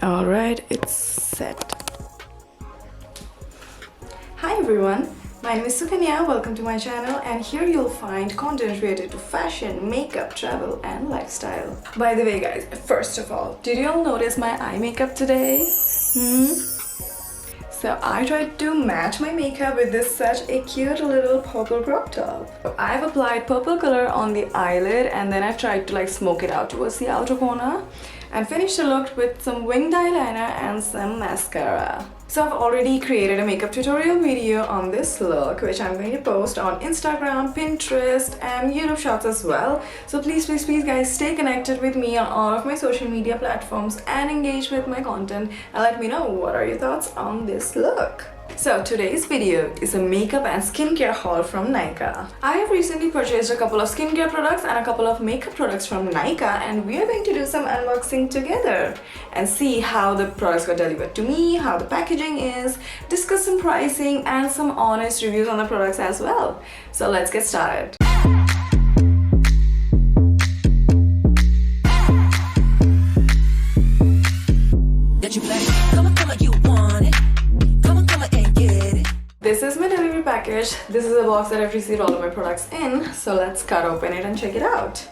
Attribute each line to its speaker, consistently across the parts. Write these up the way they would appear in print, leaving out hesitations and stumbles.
Speaker 1: Alright, it's set. Hi everyone, my name is Sukanya. Welcome to my channel, and here you'll find content related to fashion, makeup, travel and lifestyle. By the way guys, first of all, did you all notice my eye makeup today? So I tried to match my makeup with this such a cute little purple crop top. I've applied purple color on the eyelid and then I've tried to smoke it out towards the outer corner and finished the look with some winged eyeliner and some mascara. So I've already created a makeup tutorial video on this look, which I'm going to post on Instagram, Pinterest and YouTube Shorts as well. So please guys, stay connected with me on all of my social media platforms and engage with my content and let me know what are your thoughts on this look. So today's video is a makeup and skincare haul from Nykaa. I have recently purchased a couple of skincare products and a couple of makeup products from Nykaa, and we are going to do some unboxing together and see how the products got delivered to me, how the packaging is, discuss some pricing and some honest reviews on the products as well. So let's get started. This is my delivery package. This is a box that I've received all of my products in. So let's cut open it and check it out.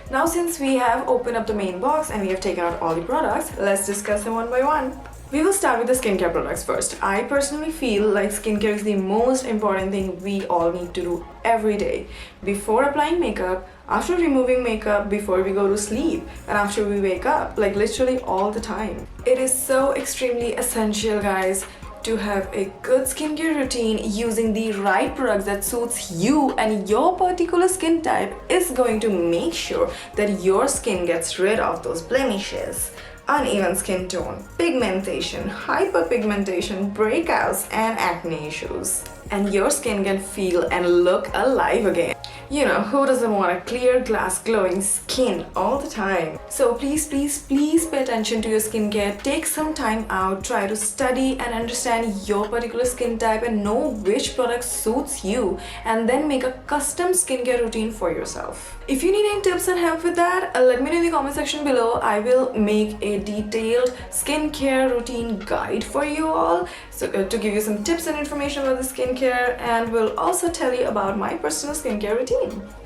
Speaker 1: Now since we have opened up the main box and we have taken out all the products, let's discuss them one by one. We will start with the skincare products first. I personally feel like skincare is the most important thing we all need to do every day. Before applying makeup, after removing makeup, before we go to sleep, and after we wake up, literally all the time. It is so extremely essential, guys, to have a good skincare routine using the right products that suits you and your particular skin type is going to make sure that your skin gets rid of those blemishes, uneven skin tone, pigmentation, hyperpigmentation, breakouts and acne issues. And your skin can feel and look alive again. You know, who doesn't want a clear glass glowing skin all the time? So please pay attention to your skincare. Take some time out, try to study and understand your particular skin type and know which product suits you, and then make a custom skincare routine for yourself. If you need any tips and help with that, let me know in the comment section below. I will make a detailed skincare routine guide for you all, so to give you some tips and information about the skincare, and will also tell you about my personal skincare routine.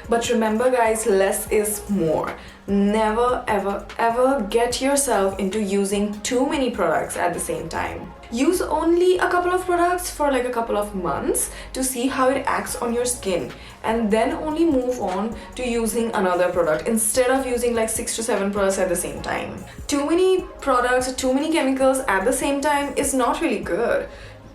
Speaker 1: But remember guys, less is more. Never ever get yourself into using too many products at the same time. Use only a couple of products for a couple of months to see how it acts on your skin, and then only move on to using another product instead of using 6 to 7 products at the same time. Too many products, too many chemicals at the same time is not really good.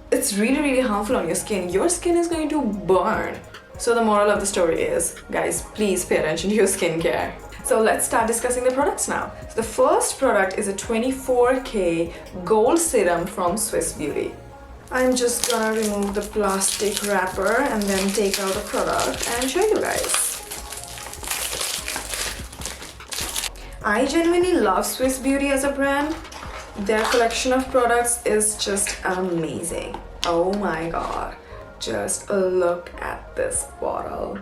Speaker 1: It's really harmful on your skin. Your skin is going to burn. So the moral of the story is, guys, please pay attention to your skincare. So let's start discussing the products now. So the first product is a 24K gold serum from Swiss Beauty. I'm just gonna remove the plastic wrapper and then take out the product and show you guys. I genuinely love Swiss Beauty as a brand. Their collection of products is just amazing. Oh my god. Just look at this bottle.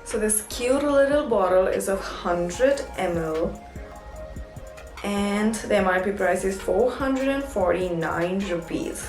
Speaker 1: So this cute little bottle is of 100 ml and the MRP price is 449 rupees.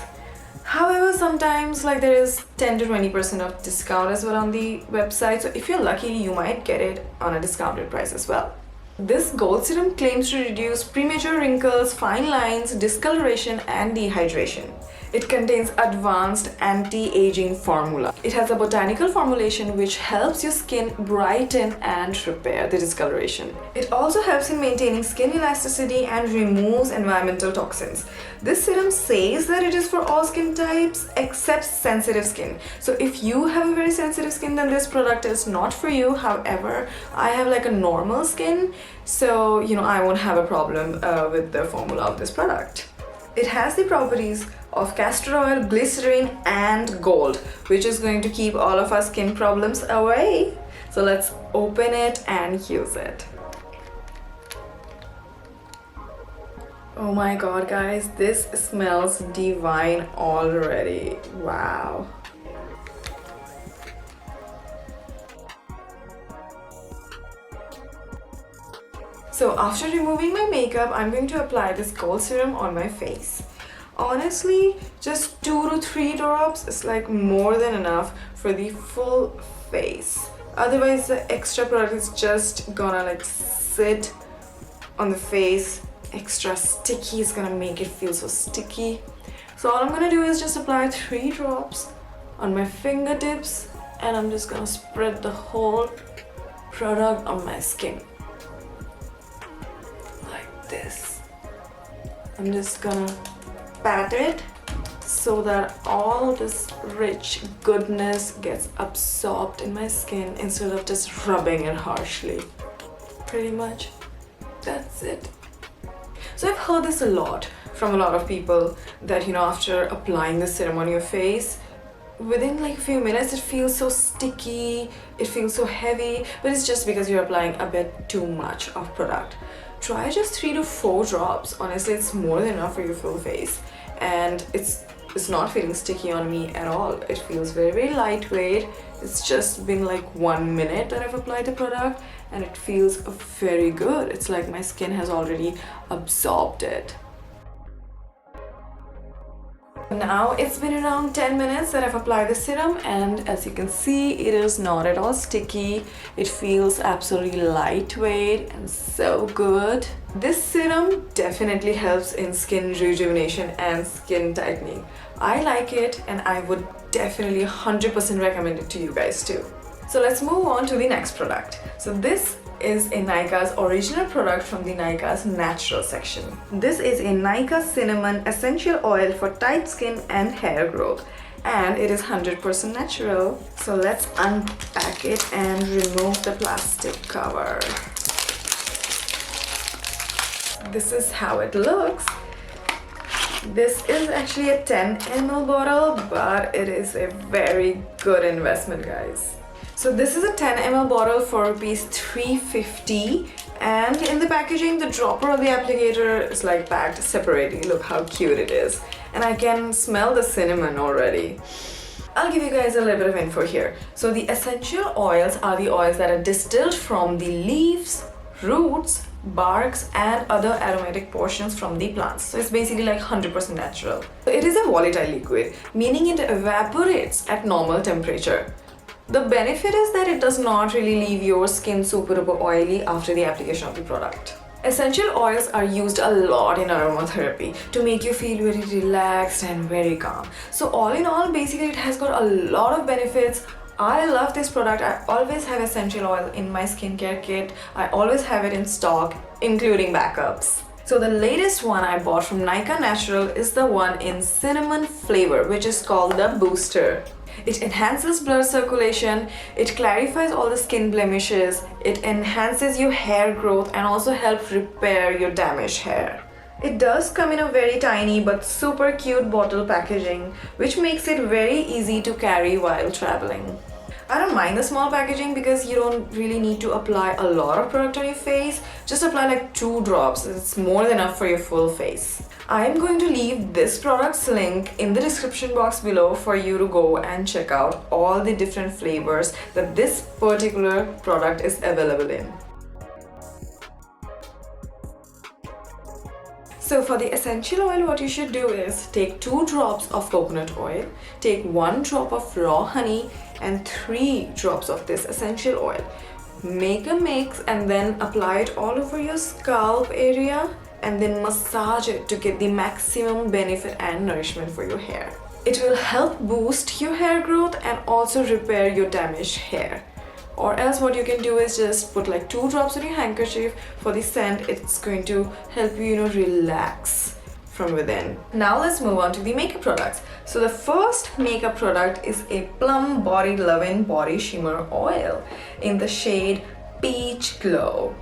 Speaker 1: However, sometimes there is 10 to 20% of discount as well on the website, so if you're lucky you might get it on a discounted price as well. This gold serum claims to reduce premature wrinkles, fine lines, discoloration and dehydration. It contains advanced anti-aging formula. It has a botanical formulation which helps your skin brighten and repair the discoloration. It also helps in maintaining skin elasticity and removes environmental toxins. This serum says that it is for all skin types except sensitive skin. So if you have a very sensitive skin, then this product is not for you. However, I have like a normal skin, so I won't have a problem with the formula of this product. It has the properties of castor oil, glycerin and gold, which is going to keep all of our skin problems away. So let's open it and use it. Oh my god guys, this smells divine already. Wow. So after removing my makeup, I'm going to apply this gold serum on my face. Honestly, just 2 to 3 drops is like more than enough for the full face. Otherwise, the extra product is just gonna like sit on the face. Extra sticky is gonna make it feel so sticky. So all I'm gonna do is just apply 3 drops on my fingertips, and I'm just gonna spread the whole product on my skin. Like this. I'm just gonna pat it so that all this rich goodness gets absorbed in my skin instead of just rubbing it harshly. Pretty much that's it. So I've heard this a lot from a lot of people that after applying the serum on your face, within like a few minutes it feels so sticky, it feels so heavy, but it's just because you're applying a bit too much of product. Try just 3 to 4 drops. Honestly, it's more than enough for your full face, and it's not feeling sticky on me at all. It feels very, very lightweight. It's just been like 1 minute that I've applied the product, and it feels very good. It's like my skin has already absorbed it. Now it's been around 10 minutes that I've applied the serum, and as you can see, it is not at all sticky. It feels absolutely lightweight and so good. This serum definitely helps in skin rejuvenation and skin tightening. I like it, and I would definitely 100% recommend it to you guys too. So let's move on to the next product. So this is a Nykaa's original product from the Nykaa's Natural section. This is a Nika Cinnamon Essential Oil for tight skin and hair growth, and it is 100% natural. So let's unpack it and remove the plastic cover. This is how it looks. This is actually a 10 ml bottle, but it is a very good investment, guys. So this is a 10 ml bottle for rupees 350, and in the packaging the dropper of the applicator is like packed separately. Look how cute it is, and I can smell the cinnamon already. I'll give you guys a little bit of info here. So the essential oils are the oils that are distilled from the leaves, roots, barks and other aromatic portions from the plants. So it's basically like 100% natural. So it is a volatile liquid, meaning it evaporates at normal temperature. The benefit is that it does not really leave your skin super duper oily after the application of the product. Essential oils are used a lot in aromatherapy to make you feel very relaxed and very calm. So all in all, basically it has got a lot of benefits. I love this product. I always have essential oil in my skincare kit. I always have it in stock, including backups. So the latest one I bought from Nika Natural is the one in cinnamon flavor, which is called the Booster. It enhances blood circulation, it clarifies all the skin blemishes, it enhances your hair growth and also helps repair your damaged hair. It does come in a very tiny but super cute bottle packaging, which makes it very easy to carry while traveling. I don't mind the small packaging because you don't really need to apply a lot of product on your face. Just apply like 2 drops. It's more than enough for your full face. I'm going to leave this product's link in the description box below for you to go and check out all the different flavors that this particular product is available in. So for the essential oil, what you should do is take 2 drops of coconut oil, take 1 drop of raw honey and 3 drops of this essential oil. Make a mix and then apply it all over your scalp area and then massage it to get the maximum benefit and nourishment for your hair. It will help boost your hair growth and also repair your damaged hair. Or else what you can do is just put like 2 drops on your handkerchief for the scent. It's going to help you, relax from within. Now let's move on to the makeup products. So the first makeup product is a Plum Body Lovin' Body Shimmer Oil in the shade Peach Glow.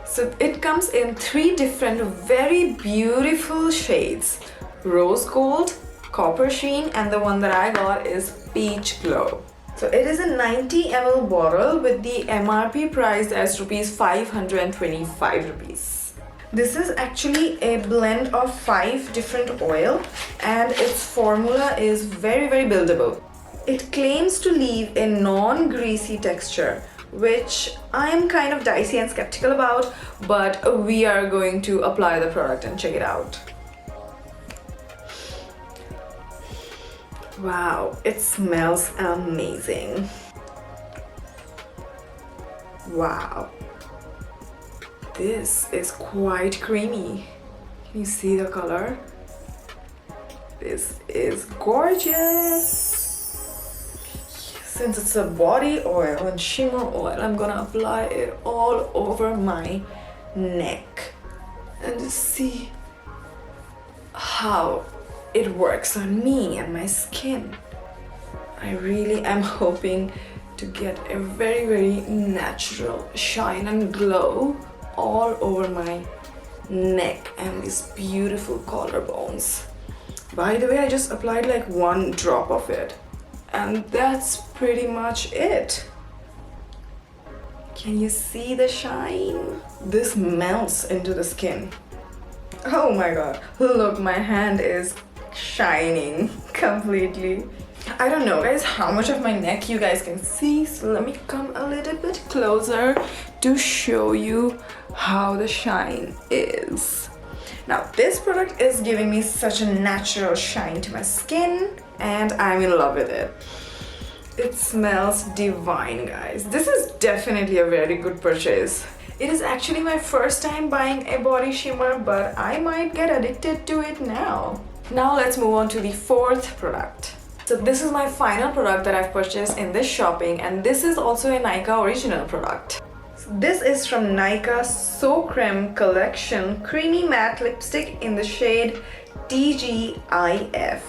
Speaker 1: So it comes in 3 different very beautiful shades: Rose Gold, Copper Sheen, and the one that I got is Peach Glow. So it is a 90 ml bottle with the MRP price as ₹525 rupees. This is actually a blend of 5 different oil, and its formula is very buildable. It claims to leave a non-greasy texture, which I am kind of dicey and skeptical about, but we are going to apply the product and check it out. Wow, it smells amazing. Wow, this is quite creamy. Can you see the color? This is gorgeous. Since it's a body oil and shimmer oil, I'm gonna apply it all over my neck and just see how it works on me and my skin. I really am hoping to get a very natural shine and glow all over my neck and these beautiful collarbones. By the way, I just applied like 1 drop of it, and that's pretty much it. Can you see the shine? This melts into the skin. Oh my god, look, my hand is shining completely. I don't know guys how much of my neck you guys can see, so let me come a little bit closer to show you how the shine is. Now this product is giving me such a natural shine to my skin, and I'm in love with it. It smells divine, guys. This is definitely a very good purchase. It is actually my first time buying a body shimmer, but I might get addicted to it now. Now let's move on to the 4th product. So this is my final product that I've purchased in this shopping, and this is also a Nykaa original product. So this is from Nykaa So Creme Collection Creamy Matte Lipstick in the shade TGIF.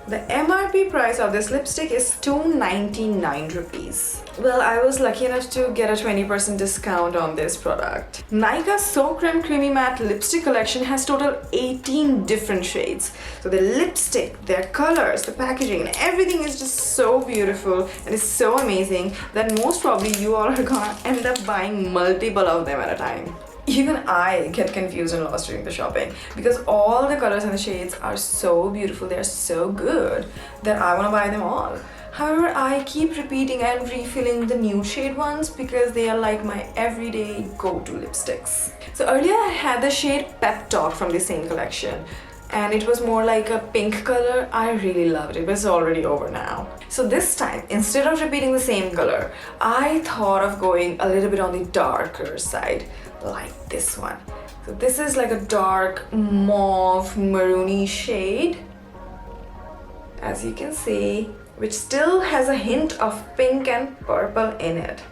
Speaker 1: The MRP price of this lipstick is ₹299 rupees. Well, I was lucky enough to get a 20% discount on this product. Nykaa So Creme Creamy Matte Lipstick Collection has total 18 different shades. So the lipstick, their colors, the packaging, and everything is just so beautiful and it's so amazing that most probably you all are gonna end up buying multiple of them at a time. Even I get confused and lost during the shopping because all the colors and the shades are so beautiful, they're so good that I want to buy them all. However, I keep repeating and refilling the nude shade ones because they are like my everyday go-to lipsticks. So earlier I had the shade Pep Talk from the same collection, and it was more like a pink color. I really loved it, but it's already over now. So this time, instead of repeating the same color, I thought of going a little bit on the darker side, like this one. So this is like a dark mauve maroony shade, as you can see, which still has a hint of pink and purple in it.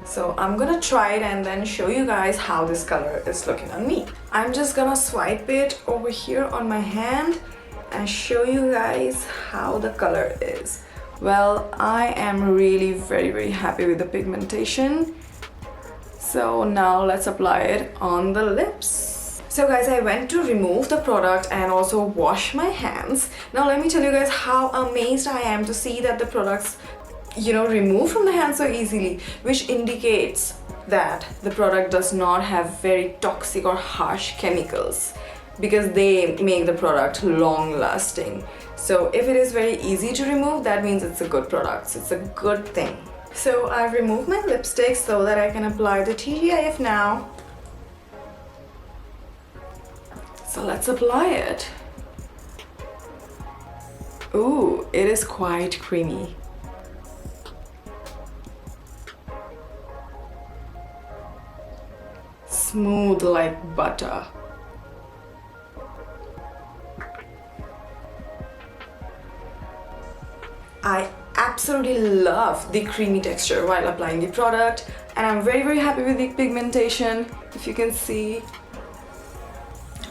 Speaker 1: So I'm gonna try it and then show you guys how this color is looking on me. I'm just gonna swipe it over here on my hand and show you guys how the color is. Well, I am really very happy with the pigmentation. So now let's apply it on the lips. So guys, I went to remove the product and also wash my hands. Now let me tell you guys how amazed I am to see that the products, remove from the hand so easily, which indicates that the product does not have very toxic or harsh chemicals, because they make the product long lasting. So if it is very easy to remove, that means it's a good product. So it's a good thing. So I've removed my lipstick so that I can apply the TGIF now. So let's apply it. Ooh, it is quite creamy. smooth like butter. I absolutely love the creamy texture while applying the product, and I'm very happy with the pigmentation. If you can see,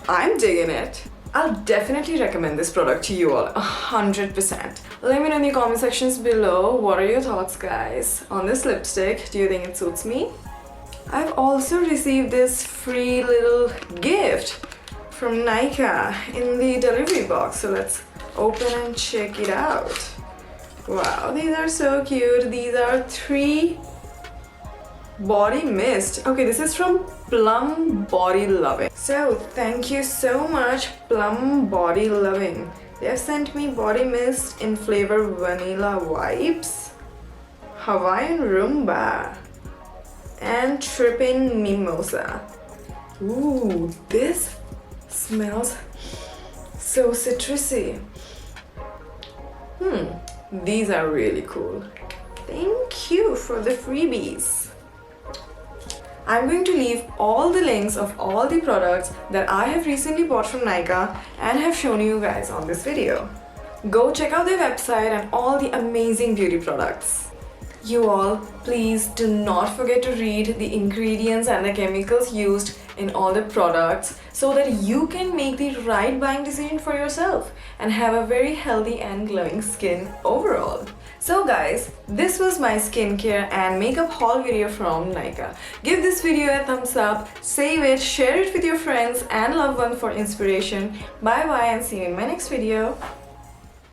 Speaker 1: I'm digging it. I'll definitely recommend this product to you all 100%. Let me know in the comment sections below what are your thoughts, guys, on this lipstick. Do you think it suits me? I've also received this free little gift from Nykaa in the delivery box, so let's open and check it out. Wow, these are so cute. These are 3 body mist. Okay, this is from Plum Body Loving. So thank you so much, Plum Body Loving. They have sent me body mist in flavor Vanilla Vibes, Hawaiian Rumba, and Tripping Mimosa. Ooh, this smells so citrusy. These are really cool. Thank you for the freebies. I'm going to leave all the links of all the products that I have recently bought from Nykaa and have shown you guys on this video. Go check out their website and all the amazing beauty products. You all, please do not forget to read the ingredients and the chemicals used in all the products so that you can make the right buying decision for yourself and have a very healthy and glowing skin overall. So guys, this was my skincare and makeup haul video from Nykaa. Give this video a thumbs up, save it, share it with your friends and loved ones for inspiration. Bye bye and see you in my next video.